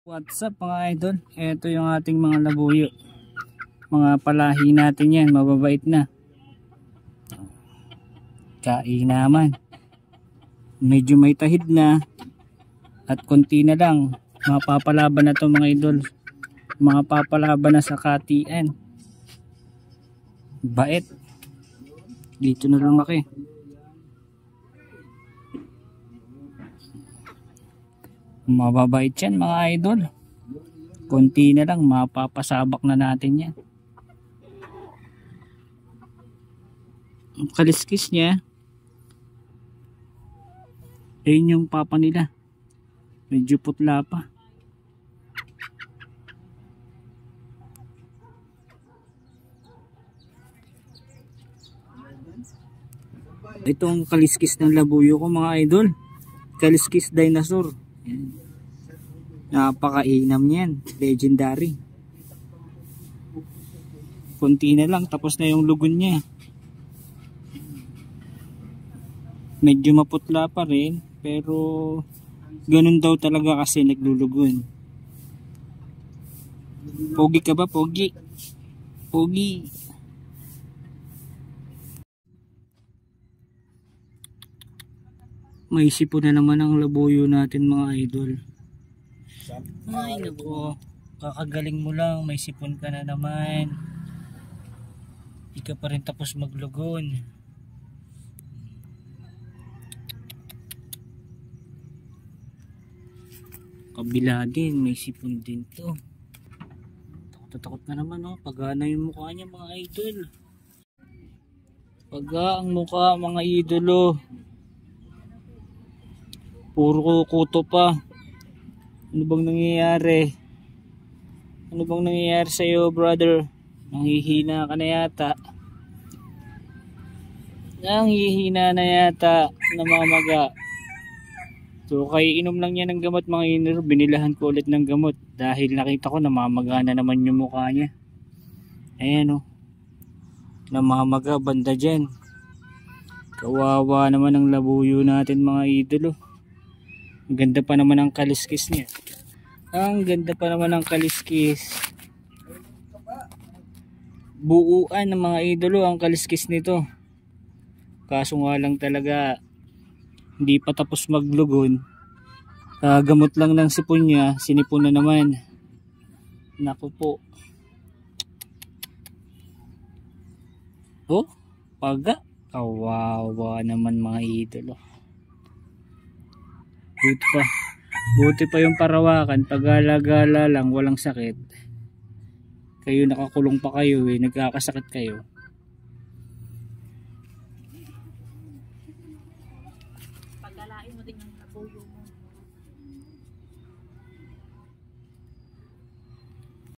What's up mga idol? Ito yung ating mga labuyo. Mga palahi natin yan, mababait na. Kainaman. Medyo may tahid na. At konti na lang. Mapapalaban na to mga idol. Mga papalaban na sa katian. Bait. Dito na lumaki. Mababait yan mga idol. Konti na lang, mapapasabak na natin yan. Ang kaliskis niya, ayun yung papa nila. Medyo putla pa. Itong kaliskis ng labuyo ko mga idol. Kaliskis dinosaur. Napakainam yan, legendary. Kunti na lang tapos na yung lugon niya. Medyo maputla pa rin pero ganun daw talaga kasi naglulugon. Pogi ka ba, pogi? Pogi. May sipon na naman ang labuyo natin mga idol. Ay nako, kakagaling mo lang, may sipon ka na naman. Di ka pa rin tapos maglugon. Kabila din, may sipon din to. Takot na naman oh, pagana yung mukha niya mga idol. Paga ang mukha mga idolo. Puro kuto pa. Ano bang nangyayari? Ano bang nangyayari sa iyo, brother? Nanghihina ka na yata. Nanghihina na yata, namamaga. So kaya inom lang niya ng gamot mga inor. Binilahan ko ulit ng gamot dahil nakita ko namamaga na naman yung mukha niya. Ayan o. Namamaga banda dyan. Kawawa naman ang labuyo natin mga idolo. Ang ganda pa naman ang kaliskis niya. Ang ganda pa naman ang kaliskis. Buuan ng mga idolo ang kaliskis nito. Kaso nga lang talaga hindi pa tapos maglugon. Gamot lang ng sipon niya, sinipon na naman. Naku po. Oh, paga. Kawawa naman mga idolo. Buti pa yung parawakan, pag-gala-gala lang, walang sakit. Kayo nakakulong pa kayo nagkakasakit kayo. Pagalain mo din yung labuyo mo.